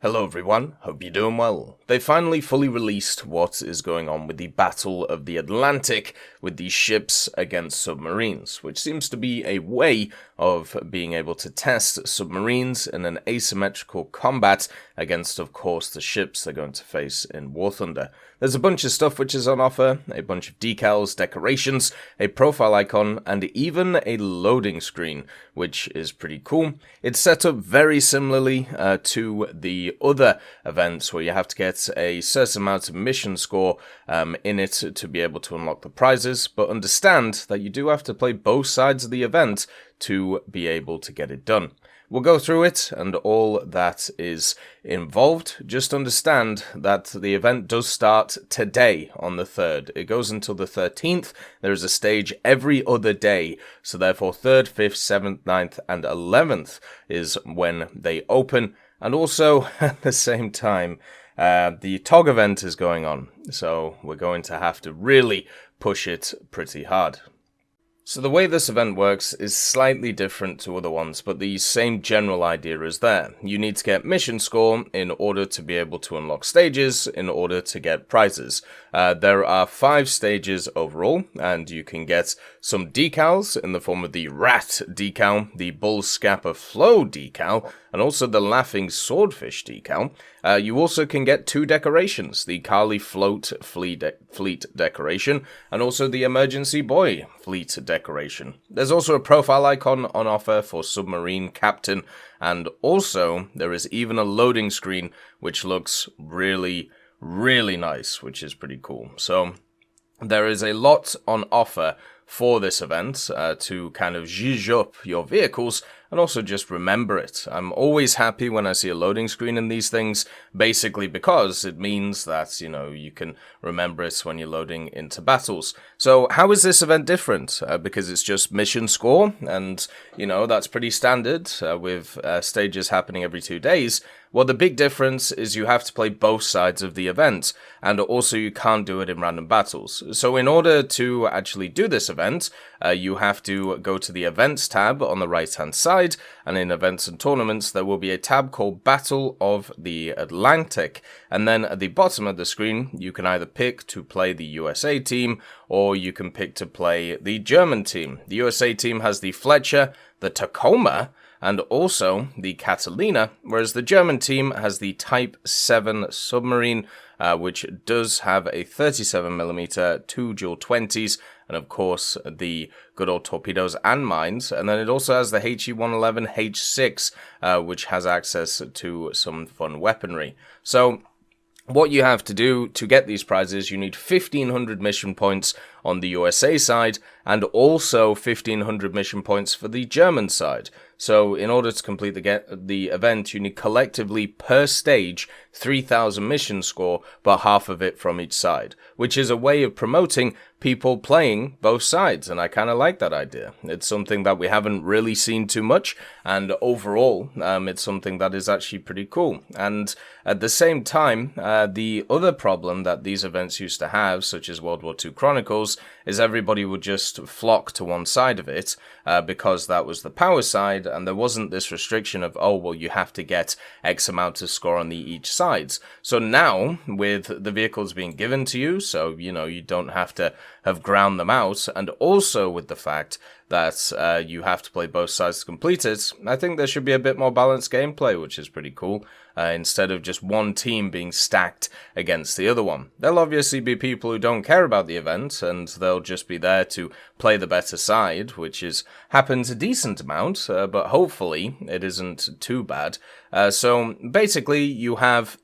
Hello everyone, hope you're doing well. They finally fully released what is going on with the Battle of the Atlantic with these ships against submarines, which seems to be a way of being able to test submarines in an asymmetrical combat against, of course, the ships they're going to face in War Thunder. There's a bunch of stuff which is on offer, a bunch of decals, decorations, a profile icon, and even a loading screen, which is pretty cool. It's set up very similarly to the other events where you have to get a certain amount of mission score in it to be able to unlock the prizes, but understand that you do have to play both sides of the event to be able to get it done. We'll go through it and all that is involved. Just understand that the event does start today on the 3rd. It goes until the 13th. There is a stage every other day. So therefore 3rd, 5th, 7th, 9th and 11th is when they open. And also at the same time, the TOG event is going on. So we're going to have to really push it pretty hard. So the way this event works is slightly different to other ones, but the same general idea is there. You need to get mission score in order to be able to unlock stages, in order to get prizes. There are 5 stages overall, and you can get some decals in the form of the Rat decal, the Bull Scapper Flow decal, and also the Laughing Swordfish decal. You also can get 2 decorations, the Carly Float Fleet decoration, and also the Emergency Boy Fleet decoration. There's also a profile icon on offer for Submarine Captain, and also there is even a loading screen which looks really nice, which is pretty cool. So there is a lot on offer for this event to kind of zhuzh up your vehicles and also just remember it. I'm always happy when I see a loading screen in these things, basically because it means that, you can remember it when you're loading into battles. So how is this event different? Because it's just mission score, and, that's pretty standard with stages happening every 2 days. Well, the big difference is you have to play both sides of the event, and also you can't do it in random battles. So in order to actually do this event, you have to go to the Events tab on the right-hand side, and in Events and Tournaments, there will be a tab called Battle of the Atlantic. And then at the bottom of the screen, you can either pick to play the USA team, or you can pick to play the German team. The USA team has the Fletcher, the Tacoma, and also the Catalina, whereas the German team has the Type 7 submarine, which does have a 37mm, 2 dual 20s, and of course the good old torpedoes and mines. And then it also has the HE-111 H6, which has access to some fun weaponry. So what you have to do to get these prizes, you need 1,500 mission points on the USA side, and also 1,500 mission points for the German side. So in order to complete the event, you need collectively per stage 3,000 mission score, but half of it from each side, which is a way of promoting people playing both sides, and I kind of like that idea. It's something that we haven't really seen too much, and overall, it's something that is actually pretty cool. And at the same time, the other problem that these events used to have, such as World War II Chronicles, is everybody would just flock to one side of it because that was the power side, and there wasn't this restriction of, oh, well, you have to get X amount of score on each sides. So now, with the vehicles being given to you, so, you don't have to have ground them out, and also with the fact that you have to play both sides to complete it, I think there should be a bit more balanced gameplay, which is pretty cool, instead of just one team being stacked against the other one. There'll obviously be people who don't care about the event, and they'll just be there to play the better side, which happens a decent amount, but hopefully it isn't too bad. So basically you have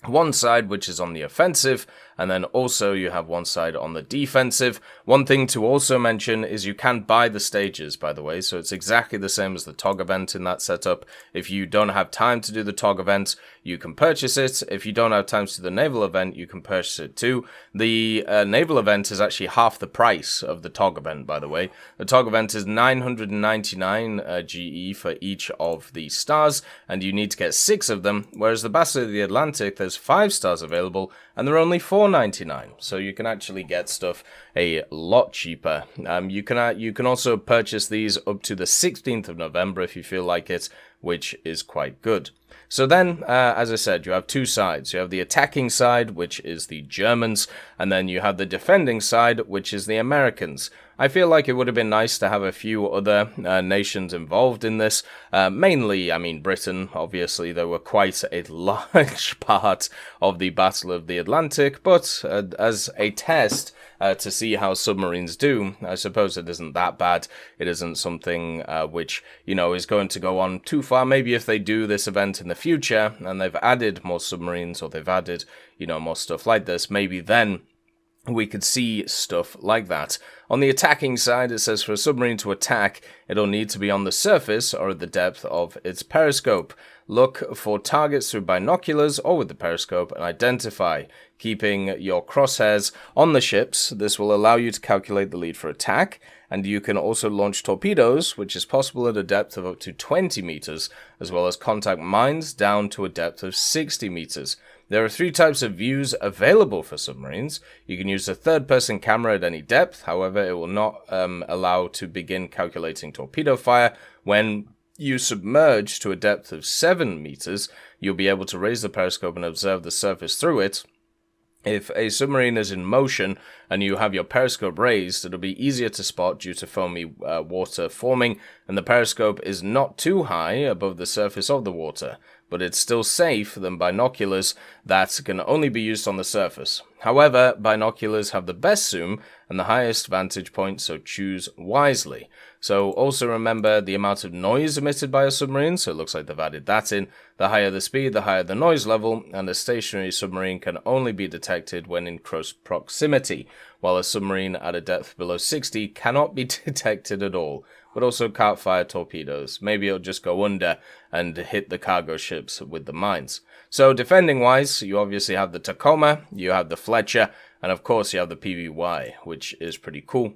one side which is on the offensive, and then also you have one side on the defensive. One thing to also mention is you can buy the stages, by the way, so it's exactly the same as the TOG event in that setup. If you don't have time to do the TOG event, you can purchase it. If you don't have time to do the naval event, you can purchase it too. The naval event is actually half the price of the TOG event, by the way. The TOG event is 999 GE for each of the stars, and you need to get 6 of them, whereas the Battle of the Atlantic, there's 5 stars available, and they're only $4.99, so you can actually get stuff a lot cheaper. You can also purchase these up to the 16th of November if you feel like it, which is quite good. So then, as I said, you have two sides. You have the attacking side, which is the Germans, and then you have the defending side, which is the Americans. I feel like it would have been nice to have a few other nations involved in this. Mainly, I mean, Britain, obviously, they were quite a large part of the Battle of the Atlantic, but as a test to see how submarines do, I suppose it isn't that bad. It isn't something which, you know, is going to go on too far. Maybe if they do this event in the future and they've added more submarines or they've added, you know, more stuff like this, maybe then we could see stuff like that. On the attacking side, it says for a submarine to attack, it'll need to be on the surface or at the depth of its periscope. Look for targets through binoculars or with the periscope and identify. Keeping your crosshairs on the ships, this will allow you to calculate the lead for attack, and you can also launch torpedoes, which is possible at a depth of up to 20 meters, as well as contact mines down to a depth of 60 meters. There are 3 types of views available for submarines. You can use a third-person camera at any depth, however, it will not allow to begin calculating torpedo fire. When you submerge to a depth of 7 meters, you'll be able to raise the periscope and observe the surface through it. If a submarine is in motion and you have your periscope raised, it'll be easier to spot due to foamy water forming, and the periscope is not too high above the surface of the water, but it's still safe than binoculars that can only be used on the surface. However, binoculars have the best zoom and the highest vantage point, so choose wisely. So also remember the amount of noise emitted by a submarine, so it looks like they've added that in. The higher the speed, the higher the noise level, and a stationary submarine can only be detected when in close proximity, while a submarine at a depth below 60 cannot be detected at all, but also can't fire torpedoes. Maybe it'll just go under and hit the cargo ships with the mines. So defending-wise, you obviously have the Tacoma, you have the Fletcher, and of course you have the PBY, which is pretty cool.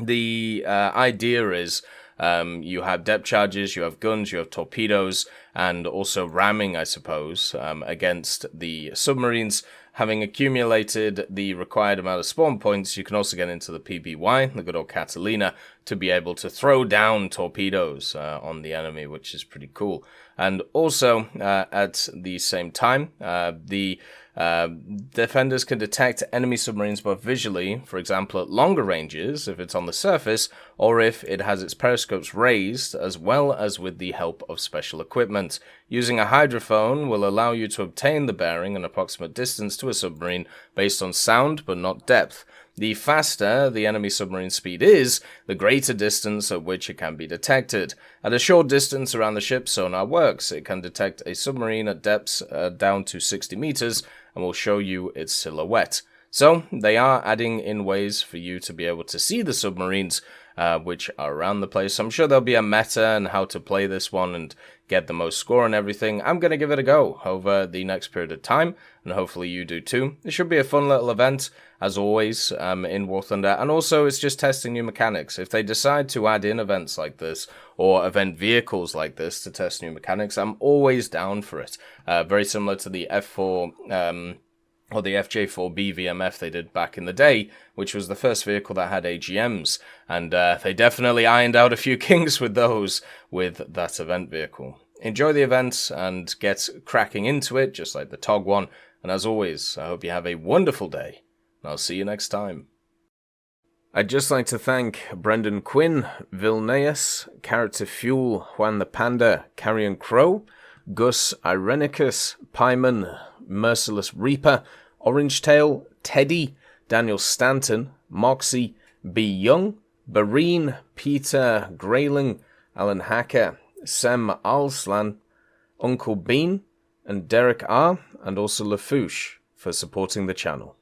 The idea is you have depth charges, you have guns, you have torpedoes, and also ramming, I suppose, against the submarines. Having accumulated the required amount of spawn points, you can also get into the PBY, the good old Catalina, to be able to throw down torpedoes on the enemy, which is pretty cool. And also, at the same time, the defenders can detect enemy submarines both visually, for example at longer ranges if it's on the surface, or if it has its periscopes raised, as well as with the help of special equipment. Using a hydrophone will allow you to obtain the bearing and approximate distance to a submarine based on sound but not depth. The faster the enemy submarine speed is, the greater distance at which it can be detected. At a short distance around the ship, sonar works. It can detect a submarine at depths down to 60 meters and will show you its silhouette. So they are adding in ways for you to be able to see the submarines which are around the place. I'm sure there'll be a meta and how to play this one and get the most score and everything. I'm going to give it a go over the next period of time, and hopefully you do too. It should be a fun little event, as always, in War Thunder, and also it's just testing new mechanics. If they decide to add in events like this, or event vehicles like this to test new mechanics, I'm always down for it. Very similar to the F4... or the FJ4B VMF they did back in the day, which was the first vehicle that had AGMs, and they definitely ironed out a few kinks with those, with that event vehicle. Enjoy the events and get cracking into it, just like the TOG one, and as always, I hope you have a wonderful day, and I'll see you next time. I'd just like to thank Brendan Quinn, Vilneus, Character Fuel, Juan the Panda, Carrion Crow, Gus Irenicus, Pyman, Merciless Reaper, Orange Tail, Teddy, Daniel Stanton, Moxie, B. Young, Bareen, Peter Grayling, Alan Hacker, Sem Alslan, Uncle Bean, and Derek R., and also Lafouche for supporting the channel.